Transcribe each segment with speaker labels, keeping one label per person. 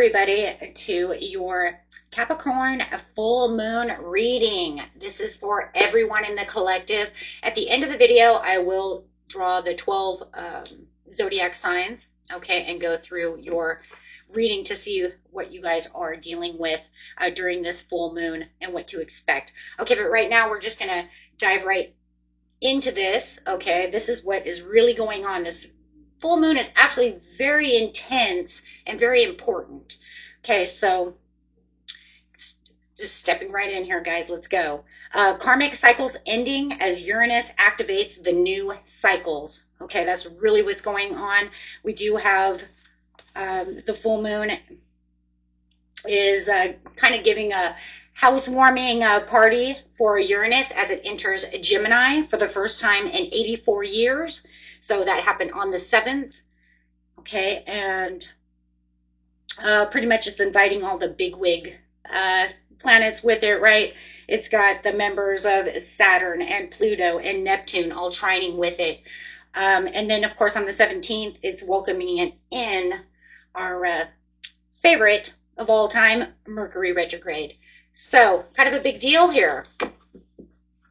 Speaker 1: everybody to your Capricorn full moon reading. This is for everyone in the collective. At the end of the video, I will draw the 12 zodiac signs, okay, and go through your reading to see what you guys are dealing with during this full moon and what to expect. Okay, but right now we're just going to dive right into this, okay? This is what is really going on. This full moon is actually very intense and very important. Okay, so just stepping right in here, guys. Let's go. Karmic cycles ending as Uranus activates the new cycles. Okay, that's really what's going on. We do have the full moon is kind of giving a housewarming party for Uranus as it enters Gemini for the first time in 84 years. So that happened on the 7th. Okay, and pretty much it's inviting all the bigwig planets with it, right? It's got the members of Saturn and Pluto and Neptune all trining with it. And then, of course, on the 17th, it's welcoming in our favorite of all time, Mercury retrograde. So kind of a big deal here.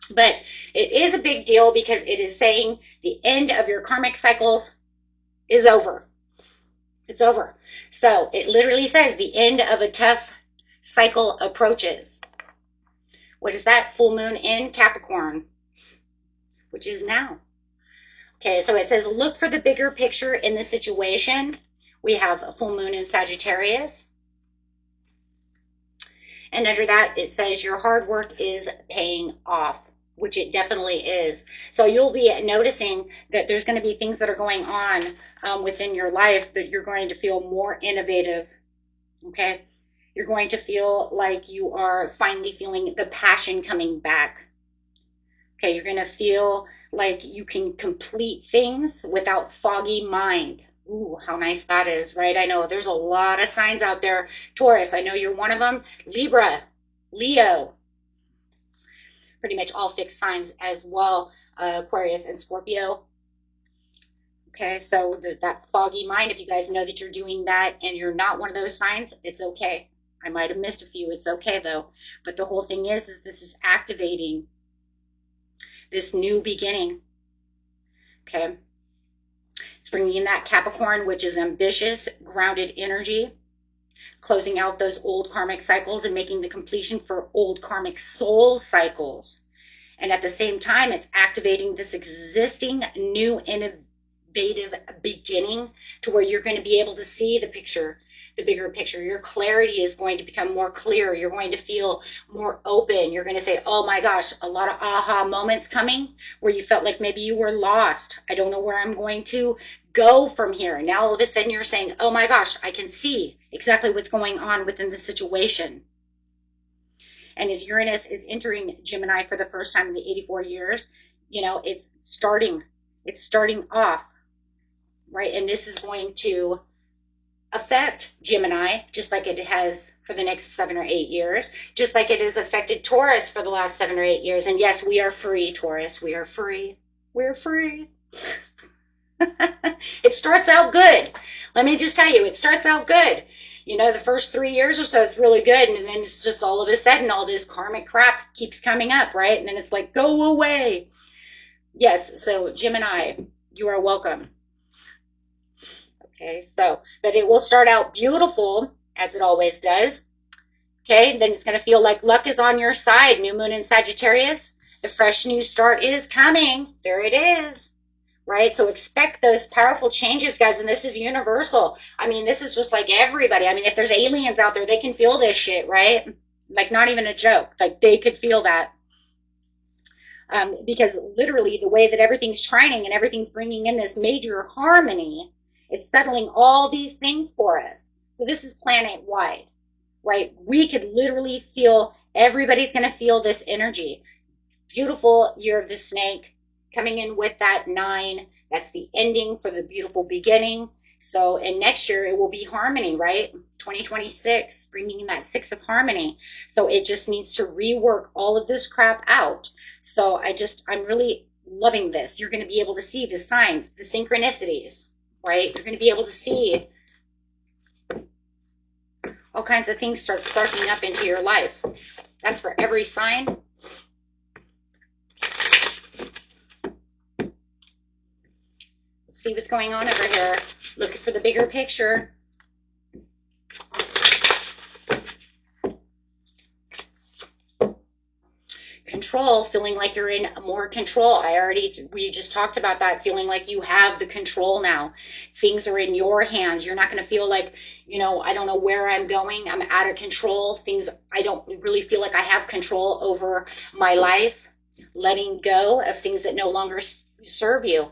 Speaker 1: But it is a big deal because it is saying the end of your karmic cycles is over. It's over. So it literally says the end of a tough cycle approaches. What is that? Full moon in Capricorn, which is now. Okay, so it says look for the bigger picture in the situation. We have a full moon in Sagittarius. And under that, it says your hard work is paying off, which it definitely is. So you'll be noticing that there's going to be things that are going on within your life that you're going to feel more innovative, okay? You're going to feel like you are finally feeling the passion coming back. Okay, you're going to feel like you can complete things without foggy mind. Ooh, how nice that is, right? I know there's a lot of signs out there. Taurus, I know you're one of them. Libra, Leo, pretty much all fixed signs as well. Aquarius and Scorpio. Okay, so that foggy mind, if you guys know that you're doing that and you're not one of those signs, it's okay. I might have missed a few. It's okay, though. But the whole thing is this is activating this new beginning. Okay. It's bringing in that Capricorn, which is ambitious, grounded energy, closing out those old karmic cycles and making the completion for old karmic soul cycles. And at the same time, it's activating this existing new innovative beginning to where you're going to be able to see the picture, the bigger picture. Your clarity is going to become more clear. You're going to feel more open. You're going to say, oh my gosh, a lot of aha moments coming where you felt like maybe you were lost. I don't know where I'm going to go from here. Now all of a sudden you're saying, oh my gosh, I can see exactly what's going on within the situation. And as Uranus is entering Gemini for the first time in the 84 years, you know, it's starting off, right? And this is going to affect Gemini, just like it has for the next 7 or 8 years, just like it has affected Taurus for the last 7 or 8 years. And yes, we are free, Taurus. We are free. We're free. It starts out good. Let me just tell you, it starts out good. You know, the first 3 years or so, it's really good. And then it's just all of a sudden, all this karmic crap keeps coming up, right? And then it's like, go away. Yes, so Gemini, you are welcome. Okay, so, but it will start out beautiful, as it always does. Okay, then it's going to feel like luck is on your side. New moon in Sagittarius. The fresh new start is coming. There it is. Right? So expect those powerful changes, guys. And this is universal. I mean, this is just like everybody. I mean, if there's aliens out there, they can feel this shit, right? Like, not even a joke. Like, they could feel that. Because literally the way that everything's trining and everything's bringing in this major harmony, it's settling all these things for us. So this is planet-wide, right? We could literally feel, everybody's going to feel this energy. Beautiful year of the snake coming in with that 9. That's the ending for the beautiful beginning. So, and next year it will be harmony, right? 2026, bringing in that 6 of harmony. So it just needs to rework all of this crap out. So I'm really loving this. You're going to be able to see the signs, the synchronicities, right? You're going to be able to see all kinds of things start sparking up into your life. That's for every sign. Let's see what's going on over here. Looking for the bigger picture. Control, feeling like you're in more control. We just talked about that, feeling like you have the control now. Things are in your hands. You're not going to feel like, you know, I don't know where I'm going. I'm out of control. I don't really feel like I have control over my life. Letting go of things that no longer serve you.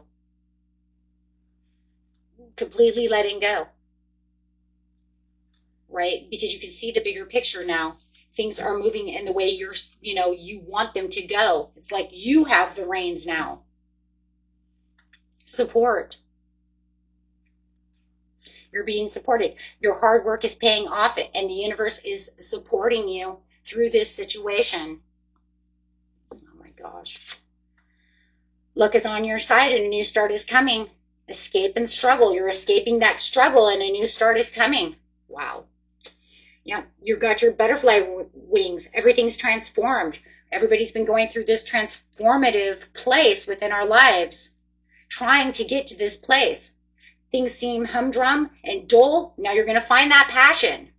Speaker 1: Completely letting go. Right? Because you can see the bigger picture now. Things are moving in the way you want them to go. It's like you have the reins now. Support. You're being supported. Your hard work is paying off, and the universe is supporting you through this situation. Oh my gosh. Luck is on your side, and a new start is coming. Escape and struggle. You're escaping that struggle, and a new start is coming. Wow. Yeah, you've got your butterfly wings. Everything's transformed. Everybody's been going through this transformative place within our lives, trying to get to this place. Things seem humdrum and dull. Now you're going to find that passion.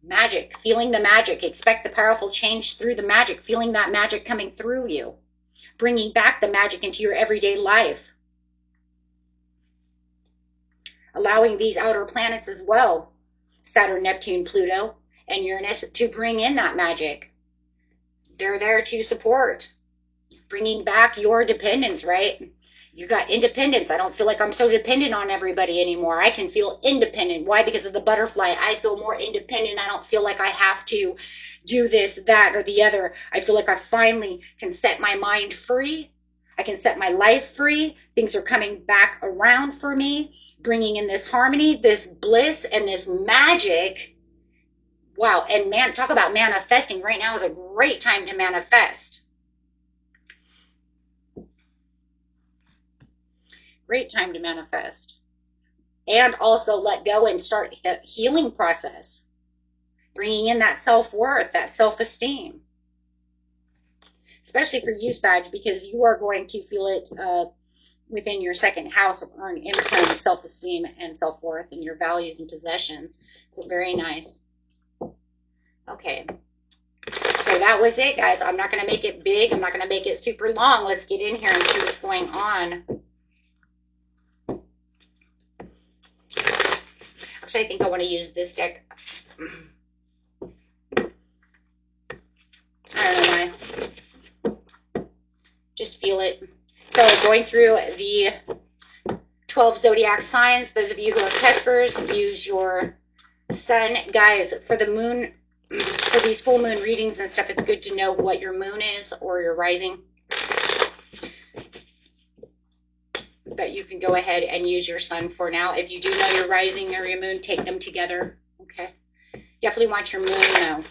Speaker 1: Magic, feeling the magic. Expect the powerful change through the magic, feeling that magic coming through you, bringing back the magic into your everyday life. Allowing these outer planets as well, Saturn, Neptune, Pluto, and Uranus, to bring in that magic. They're there to support, bringing back your dependence, right? You got independence. I don't feel like I'm so dependent on everybody anymore. I can feel independent. Why? Because of the butterfly. I feel more independent. I don't feel like I have to do this, that, or the other. I feel like I finally can set my mind free. I can set my life free. Things are coming back around for me, bringing in this harmony, this bliss, and this magic. Wow. And man, talk about manifesting. Right now is a great time to manifest. Great time to manifest. And also let go and start the healing process. Bringing in that self-worth, that self-esteem. Especially for you, Sag, because you are going to feel it within your second house of earned income, self-esteem, and self-worth, and your values and possessions. So very nice. Okay. So that was it, guys. I'm not going to make it big. I'm not going to make it super long. Let's get in here and see what's going on. Actually, I think I want to use this deck. I don't know why. Just feel it. So going through the 12 zodiac signs, those of you who are Kespers, use your sun. Guys, for the moon, for these full moon readings and stuff, it's good to know what your moon is or your rising. But you can go ahead and use your sun for now. If you do know your rising or your moon, take them together. Okay. Definitely want your moon though.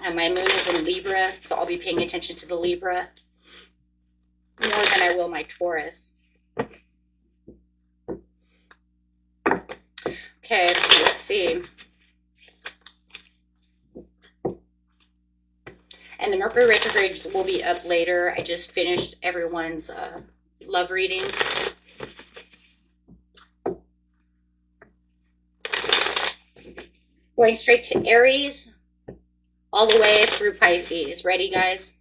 Speaker 1: And my moon is in Libra, so I'll be paying attention to the Libra more than I will my Taurus. Okay, let's see. And the Mercury retrograde will be up later. I just finished everyone's love reading. Going straight to Aries, all the way through Pisces. Ready, guys?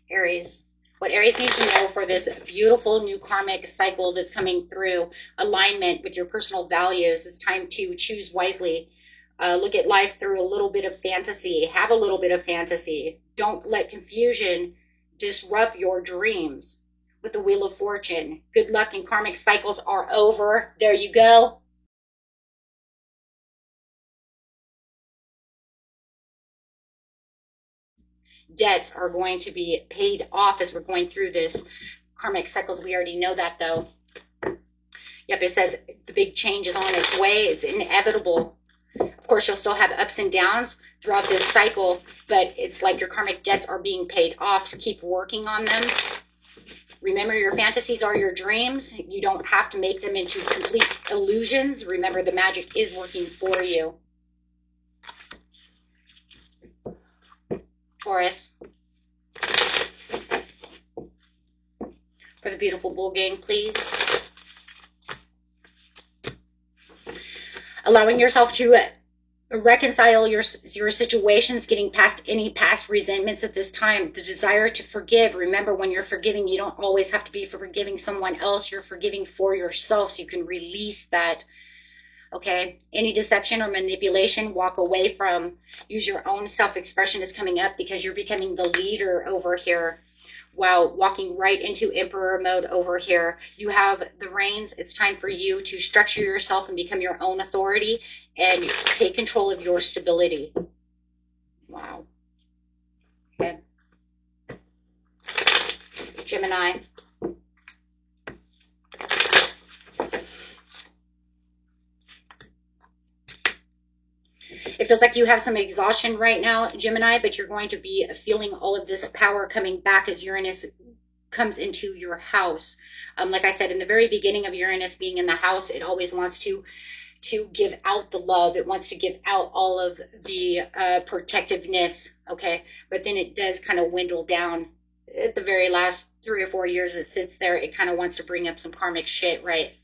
Speaker 1: Aries. What Aries needs to know for this beautiful new karmic cycle that's coming through, alignment with your personal values. It's time to choose wisely. Look at life through a little bit of fantasy. Have a little bit of fantasy. Don't let confusion disrupt your dreams. With the Wheel of Fortune, good luck and karmic cycles are over. There you go. Debts are going to be paid off as we're going through this karmic cycles. We already know that, though. Yep, it says the big change is on its way. It's inevitable. Of course, you'll still have ups and downs throughout this cycle, but it's like your karmic debts are being paid off, so keep working on them. Remember, your fantasies are your dreams. You don't have to make them into complete illusions. Remember, the magic is working for you. Taurus. For the beautiful bull gang, please. Allowing yourself to reconcile your situations, getting past any past resentments at this time. The desire to forgive. Remember, when you're forgiving, you don't always have to be forgiving someone else. You're forgiving for yourself, so you can release that. Okay, any deception or manipulation, walk away from. Use your own self-expression is coming up, because you're becoming the leader over here. Wow, walking right into emperor mode over here. You have the reins. It's time for you to structure yourself and become your own authority and take control of your stability. Wow. Okay. Gemini. It feels like you have some exhaustion right now, Gemini, but you're going to be feeling all of this power coming back as Uranus comes into your house. Like I said, in the very beginning of Uranus being in the house, it always wants to give out the love. It wants to give out all of the protectiveness, okay? But then it does kind of dwindle down. At the very last 3 or 4 years it sits there, it kind of wants to bring up some karmic shit, right?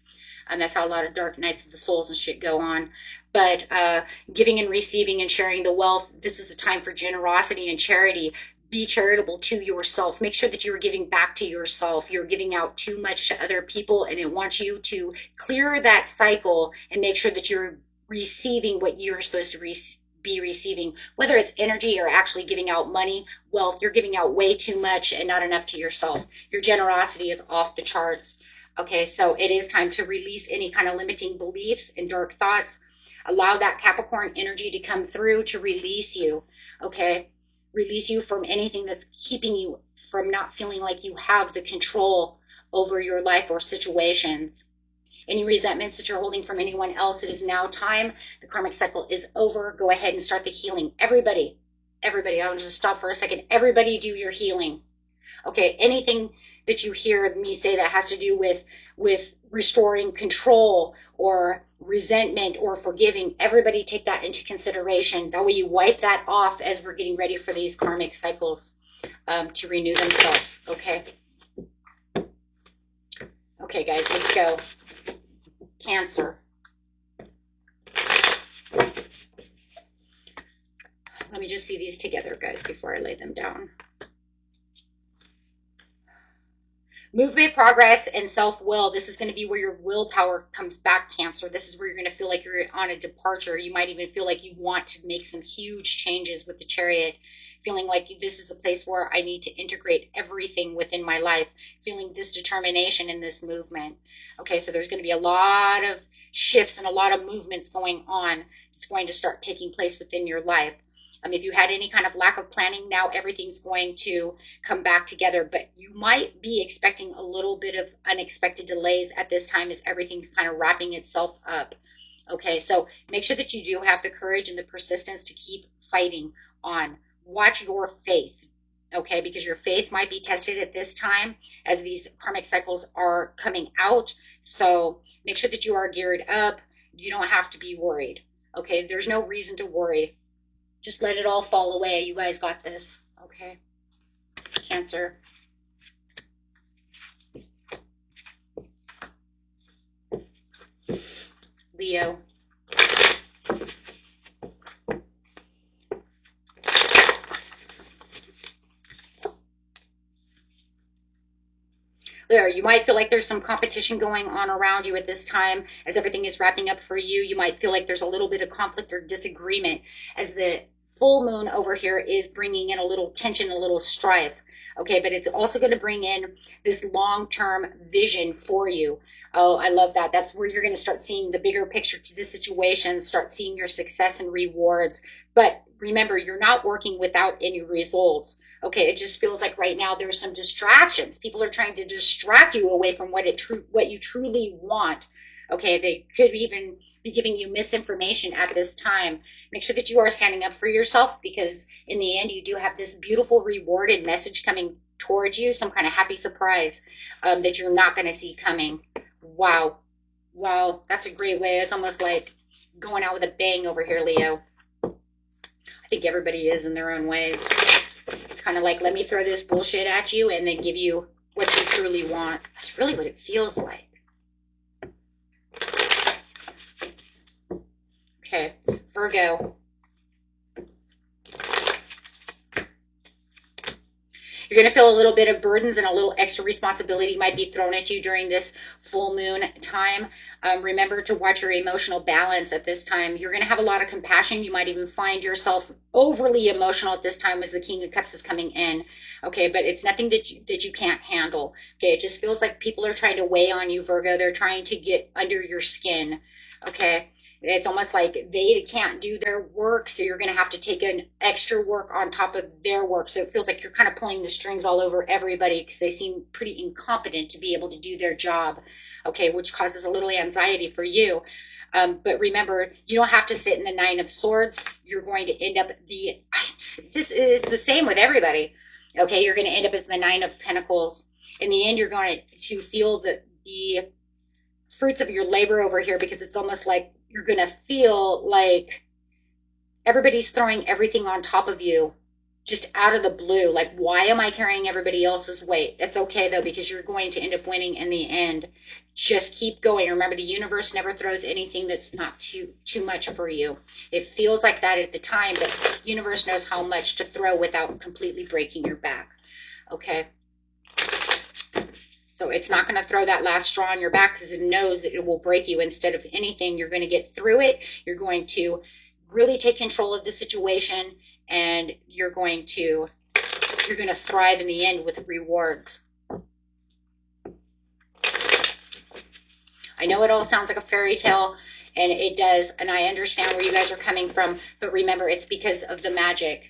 Speaker 1: And that's how a lot of dark nights of the souls and shit go on. But giving and receiving and sharing the wealth, this is a time for generosity and charity. Be charitable to yourself. Make sure that you're giving back to yourself. You're giving out too much to other people, and it wants you to clear that cycle and make sure that you're receiving what you're supposed to be receiving. Whether it's energy or actually giving out money, wealth, you're giving out way too much and not enough to yourself. Your generosity is off the charts. Okay, so it is time to release any kind of limiting beliefs and dark thoughts. Allow that Capricorn energy to come through to release you, okay? Release you from anything that's keeping you from not feeling like you have the control over your life or situations. Any resentments that you're holding from anyone else, it is now time. The karmic cycle is over. Go ahead and start the healing. Everybody, I want to just stop for a second. Everybody do your healing. Okay, anything that you hear me say that has to do with restoring control or resentment or forgiving, everybody take that into consideration. That way you wipe that off as we're getting ready for these karmic cycles to renew themselves. Okay. Okay, guys, let's go. Cancer. Let me just see these together, guys, before I lay them down. Movement, progress, and self-will. This is going to be where your willpower comes back, Cancer. This is where you're going to feel like you're on a departure. You might even feel like you want to make some huge changes with the Chariot, feeling like this is the place where I need to integrate everything within my life, feeling this determination in this movement. Okay, so there's going to be a lot of shifts and a lot of movements going on. It's going to start taking place within your life. If you had any kind of lack of planning, now everything's going to come back together, but you might be expecting a little bit of unexpected delays at this time as everything's kind of wrapping itself up. Okay, so make sure that you do have the courage and the persistence to keep fighting on. Watch your faith, okay, because your faith might be tested at this time as these karmic cycles are coming out. So make sure that you are geared up. You don't have to be worried, okay? There's no reason to worry. Just let it all fall away. You guys got this. Okay. Cancer. Leo. There, you might feel like there's some competition going on around you at this time as everything is wrapping up for you. You might feel like there's a little bit of conflict or disagreement as the full moon over here is bringing in a little tension, a little strife. Okay, but it's also going to bring in this long-term vision for you. Oh, I love that. That's where you're going to start seeing the bigger picture to the situation, start seeing your success and rewards. But remember, you're not working without any results. Okay, it just feels like right now there's some distractions. People are trying to distract you away from what you truly want. Okay, they could even be giving you misinformation at this time. Make sure that you are standing up for yourself, because in the end, you do have this beautiful rewarded message coming towards you, some kind of happy surprise that you're not going to see coming. Wow. Wow, that's a great way. It's almost like going out with a bang over here, Leo. I think everybody is in their own ways. It's kind of like, let me throw this bullshit at you and then give you what you truly want. That's really what it feels like. Okay, Virgo. You're going to feel a little bit of burdens and a little extra responsibility might be thrown at you during this full moon time. Remember to watch your emotional balance at this time. You're going to have a lot of compassion. You might even find yourself overly emotional at this time as the King of Cups is coming in. Okay, but it's nothing that you can't handle. Okay, it just feels like people are trying to weigh on you, Virgo. They're trying to get under your skin. Okay. It's almost like they can't do their work, so you're going to have to take an extra work on top of their work. So it feels like you're kind of pulling the strings all over everybody because they seem pretty incompetent to be able to do their job, okay, which causes a little anxiety for you. But remember, you don't have to sit in the Nine of Swords. You're going to end up this is the same with everybody, okay? You're going to end up as the Nine of Pentacles. In the end, you're going to feel the fruits of your labor over here because it's almost like you're going to feel like everybody's throwing everything on top of you just out of the blue. Like, why am I carrying everybody else's weight? It's okay, though, because you're going to end up winning in the end. Just keep going. Remember, the universe never throws anything that's not too much for you. It feels like that at the time, but the universe knows how much to throw without completely breaking your back. Okay? So it's not going to throw that last straw on your back because it knows that it will break you. Instead of anything, you're going to get through it. You're going to really take control of the situation, and you're going to thrive in the end with rewards. I know it all sounds like a fairy tale, and it does, and I understand where you guys are coming from, but remember, it's because of the magic.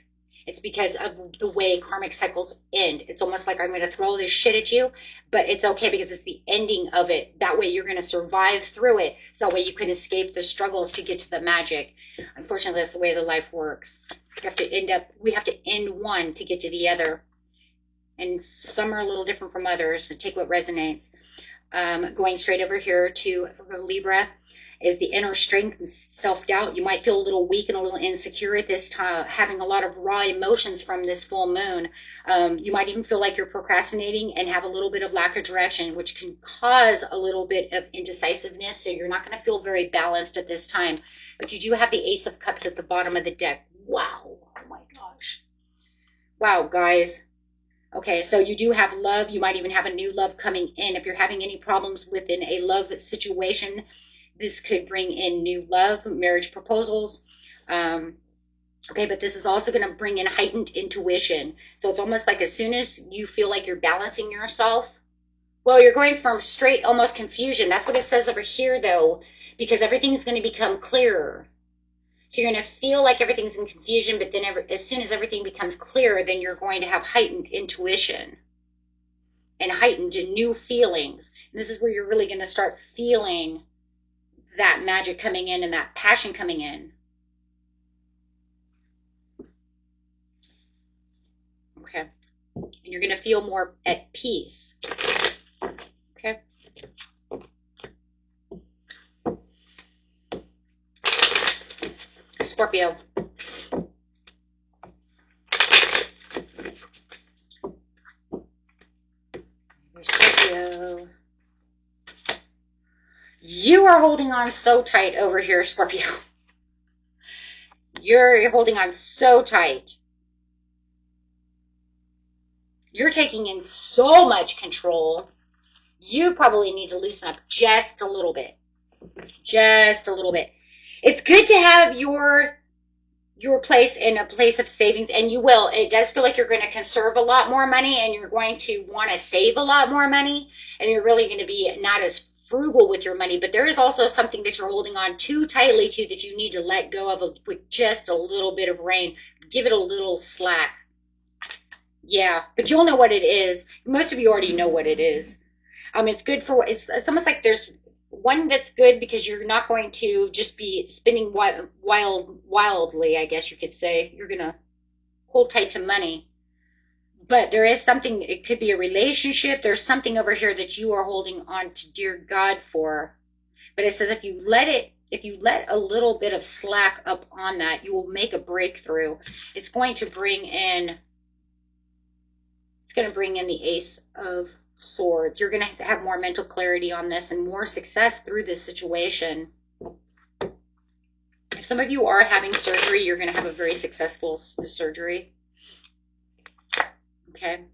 Speaker 1: It's because of the way karmic cycles end. It's almost like I'm going to throw this shit at you, but it's okay because it's the ending of it. That way you're going to survive through it. So that way you can escape the struggles to get to the magic. Unfortunately, that's the way the life works. We have to end one to get to the other. And some are a little different from others. So take what resonates. Going straight over here to Libra is the inner strength and self-doubt. You might feel a little weak and a little insecure at this time, having a lot of raw emotions from this full moon. You might even feel like you're procrastinating and have a little bit of lack of direction, which can cause a little bit of indecisiveness. So you're not going to feel very balanced at this time. But you do have the Ace of Cups at the bottom of the deck. Wow. Oh my gosh. Wow, guys. Okay, so you do have love. You might even have a new love coming in. If you're having any problems within a love situation, this could bring in new love, marriage proposals. Okay, but this is also going to bring in heightened intuition. So it's almost like as soon as you feel like you're balancing yourself, well, you're going from straight almost confusion. That's what it says over here, though, because everything's going to become clearer. So you're going to feel like everything's in confusion, but then as soon as everything becomes clearer, then you're going to have heightened intuition and heightened new feelings. And this is where you're really going to start feeling that magic coming in and that passion coming in. Okay. And you're going to feel more at peace. Okay. Scorpio. Scorpio. You are holding on so tight over here, Scorpio. You're holding on so tight. You're taking in so much control. You probably need to loosen up just a little bit. Just a little bit. It's good to have your place in a place of savings, and you will. It does feel like you're going to conserve a lot more money, and you're going to want to save a lot more money, and you're really going to be not as frugal with your money, but there is also something that you're holding on too tightly to that you need to let go of with just a little bit of rein. Give it a little slack. Yeah, but you'll know what it is. Most of you already know what it is. It's good for, it's almost like there's one that's good because you're not going to just be spending wildly, I guess you could say. You're going to hold tight to money. But there is something, it could be a relationship. There's something over here that you are holding on to dear God for. But it says if you let a little bit of slack up on that, you will make a breakthrough. It's going to bring in the Ace of Swords. You're going to have more mental clarity on this and more success through this situation. If some of you are having surgery, you're going to have a very successful surgery. Okay.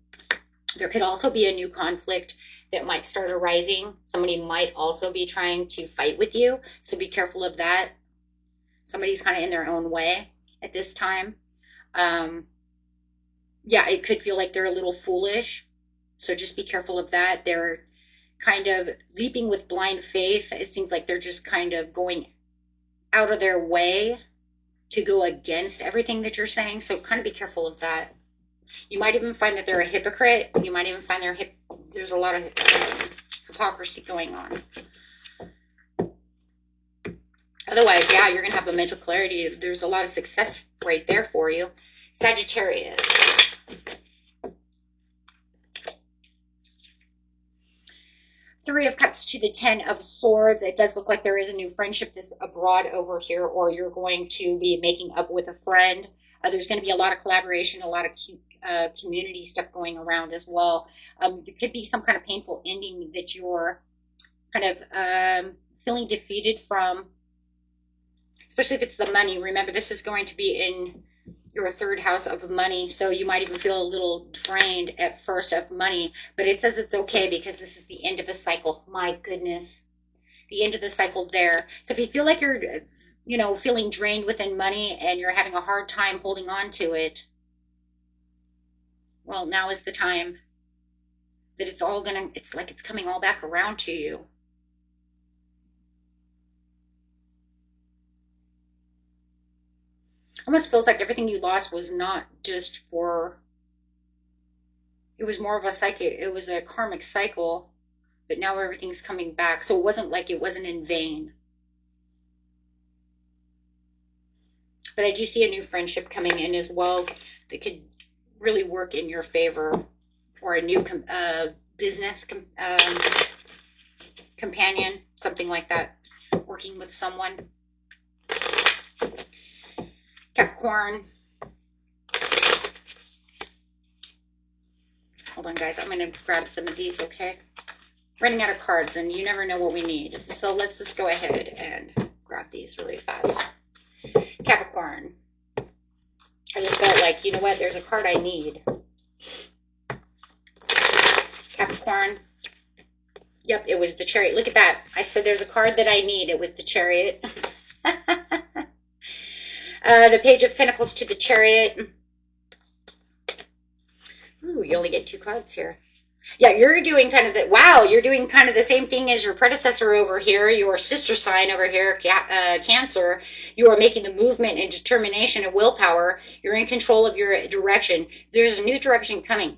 Speaker 1: There could also be a new conflict that might start arising. Somebody might also be trying to fight with you, so be careful of that. Somebody's kind of in their own way at this time. Yeah, it could feel like they're a little foolish, so just be careful of that. They're kind of leaping with blind faith. It seems like they're just kind of going out of their way to go against everything that you're saying, so kind of be careful of that. You might even find that they're a hypocrite. You might even find there's a lot of hypocrisy going on. Otherwise, yeah, you're going to have the mental clarity. There's a lot of success right there for you. Sagittarius. Three of Cups to the Ten of Swords. It does look like there is a new friendship that's abroad over here, or you're going to be making up with a friend. There's going to be a lot of collaboration, a lot of community stuff going around as well. There could be some kind of painful ending that you're kind of feeling defeated from, especially if it's the money. Remember, this is going to be in your third house of money, so you might even feel a little drained at first of money, but it says it's okay because this is the end of a cycle. My goodness, the end of the cycle there. So if you feel like you're feeling drained within money and you're having a hard time holding on to it, well, now is the time that it's like it's coming all back around to you. Almost feels like everything you lost was not just for, it was more of it was a karmic cycle, but now everything's coming back. So it wasn't like it wasn't in vain. But I do see a new friendship coming in as well that could really work in your favor, or a new business companion, something like that, working with someone. Capricorn. Hold on, guys. I'm going to grab some of these, okay? Running out of cards, and you never know what we need. So let's just go ahead and grab these really fast. Capricorn. I just felt like, you know what? There's a card I need. Capricorn. Yep, it was the Chariot. Look at that. I said there's a card that I need. It was the Chariot. The Page of Pentacles to the Chariot. Ooh, you only get 2 cards here. Yeah, you're doing kind of you're doing kind of the same thing as your predecessor over here, your sister sign over here, Cancer. You are making the movement and determination and willpower. You're in control of your direction. There's a new direction coming.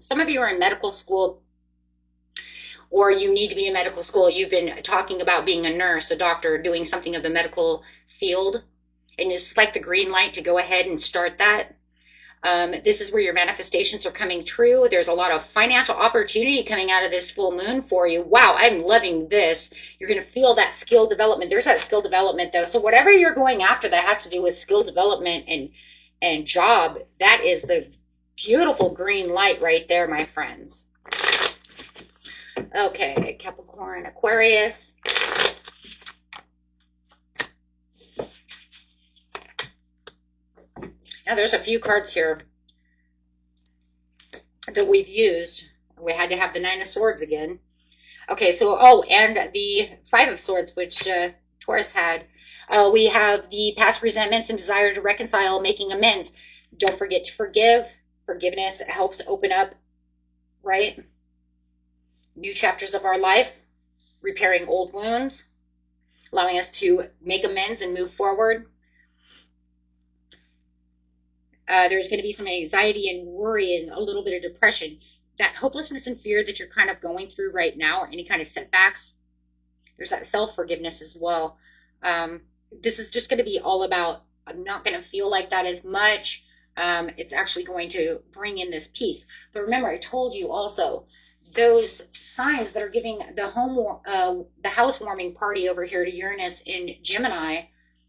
Speaker 1: Some of you are in medical school, or you need to be in medical school. You've been talking about being a nurse, a doctor, doing something of the medical field, and it's like the green light to go ahead and start that. This is where your manifestations are coming true. There's a lot of financial opportunity coming out of this full moon for you. Wow, I'm loving this. You're going to feel that skill development. There's that skill development, though. So whatever you're going after that has to do with skill development and job, that is the beautiful green light right there, my friends. Okay, Capricorn, Aquarius. Now there's a few cards here that we've used. We had to have the 9 of Swords again. Okay, so, and the 5 of Swords, which Taurus had. We have the past resentments and desire to reconcile, making amends. Don't forget to forgive. Forgiveness helps open up, right? New chapters of our life, repairing old wounds, allowing us to make amends and move forward. There's going to be some anxiety and worry and a little bit of depression. That hopelessness and fear that you're kind of going through right now, or any kind of setbacks, there's that self-forgiveness as well. This is just going to be all about, I'm not going to feel like that as much. It's actually going to bring in this peace. But remember, I told you also, those signs that are giving the housewarming party over here to Uranus in Gemini,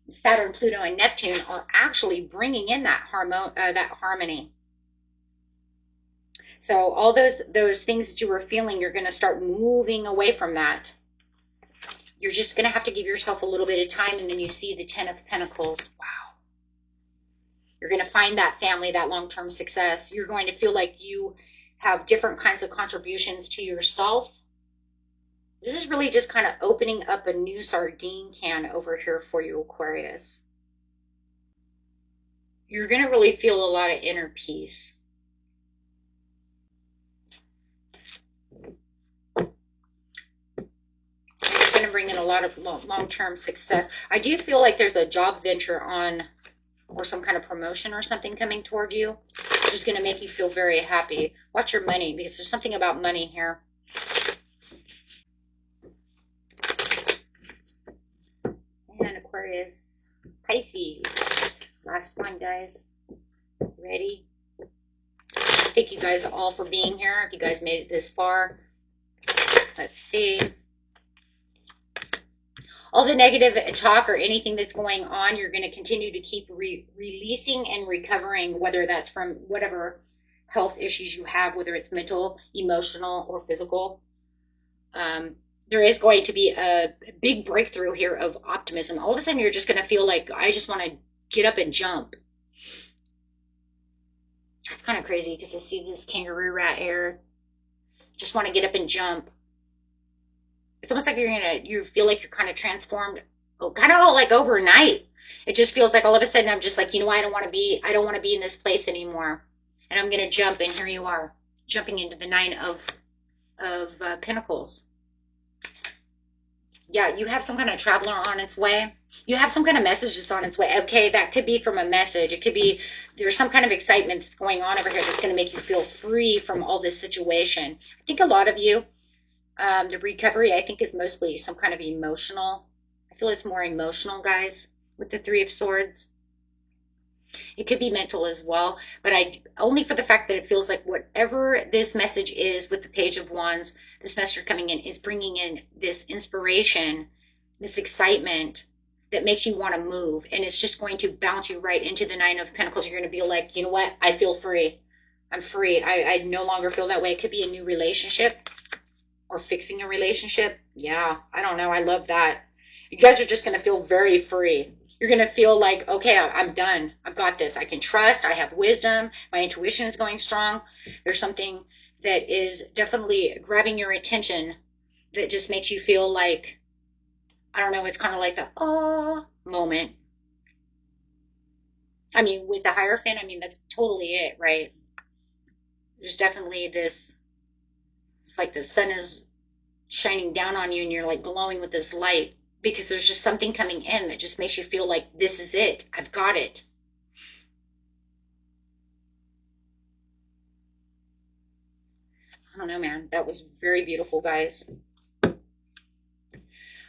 Speaker 1: Saturn, Pluto, and Neptune are actually bringing in that harmony. So all those things that you were feeling, you're going to start moving away from that. You're just going to have to give yourself a little bit of time, and then you see the Ten of Pentacles. Wow. You're going to find that family, that long-term success. You're going to feel like you have different kinds of contributions to yourself. This is really just kind of opening up a new sardine can over here for you, Aquarius. You're going to really feel a lot of inner peace. It's going to bring in a lot of long-term success. I do feel like there's a job venture on, or some kind of promotion or something coming toward you. It's just going to make you feel very happy. Watch your money, because there's something about money here. And Aquarius, Pisces. Last one, guys. Ready? Thank you guys all for being here. If you guys made it this far. Let's see. All the negative talk or anything that's going on, you're going to continue to keep releasing and recovering, whether that's from whatever health issues you have, whether it's mental, emotional, or physical. There is going to be a big breakthrough here of optimism. All of a sudden, you're just going to feel like, I just want to get up and jump. That's kind of crazy, because to see this kangaroo rat here, just want to get up and jump. It's almost like you feel like you're kind of transformed, kind of like overnight. It just feels like all of a sudden I'm just like, I don't want to be in this place anymore. And I'm going to jump, and here you are, jumping into the Nine of Pentacles. Yeah, you have some kind of traveler on its way. You have some kind of message that's on its way. Okay, that could be from a message. It could be there's some kind of excitement that's going on over here that's going to make you feel free from all this situation. I think a lot of you, the recovery, I think, is mostly some kind of emotional. I feel it's more emotional, guys, with the Three of Swords. It could be mental as well, but only for the fact that it feels like whatever this message is with the Page of Wands, this message coming in is bringing in this inspiration, this excitement that makes you want to move, and it's just going to bounce you right into the Nine of Pentacles. You're going to be like, you know what? I feel free. I'm free. I no longer feel that way. It could be a new relationship or fixing a relationship. Yeah, I don't know. I love that. You guys are just going to feel very free. You're going to feel like, okay, I'm done. I've got this. I can trust. I have wisdom. My intuition is going strong. There's something that is definitely grabbing your attention that just makes you feel like, I don't know, it's kind of like the, oh, moment. I mean, with the Hierophant, I mean, that's totally it, right? There's definitely this, it's like the sun is shining down on you and you're like glowing with this light. Because there's just something coming in that just makes you feel like, this is it. I've got it. I don't know, man. That was very beautiful, guys.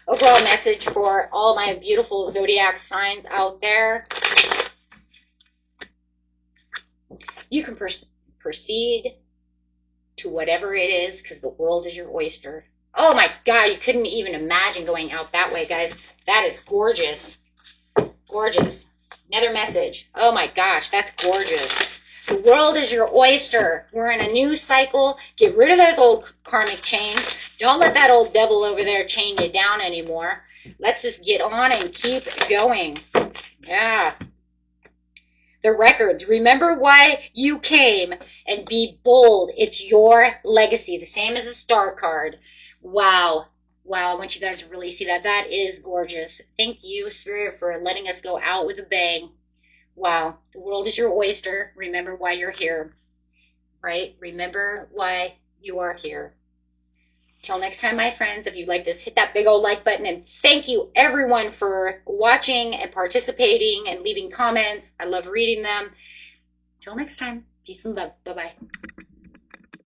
Speaker 1: Overall message for all my beautiful zodiac signs out there. You can proceed to whatever it is, because the world is your oyster. Oh my God, you couldn't even imagine going out that way, guys. That is gorgeous. Gorgeous. Another message. Oh my gosh, that's gorgeous. The world is your oyster. We're in a new cycle. Get rid of those old karmic chains. Don't let that old devil over there chain you down anymore. Let's just get on and keep going. Yeah. The records. Remember why you came, and be bold. It's your legacy. The same as a star card. Wow. Wow, I want you guys to really see that. That is gorgeous. Thank you, Spirit, for letting us go out with a bang. Wow. The world is your oyster. Remember why you're here. Right? Remember why you are here. Till next time, my friends, if you like this, hit that big old like button. And thank you, everyone, for watching and participating and leaving comments. I love reading them. Till next time, peace and love. Bye-bye.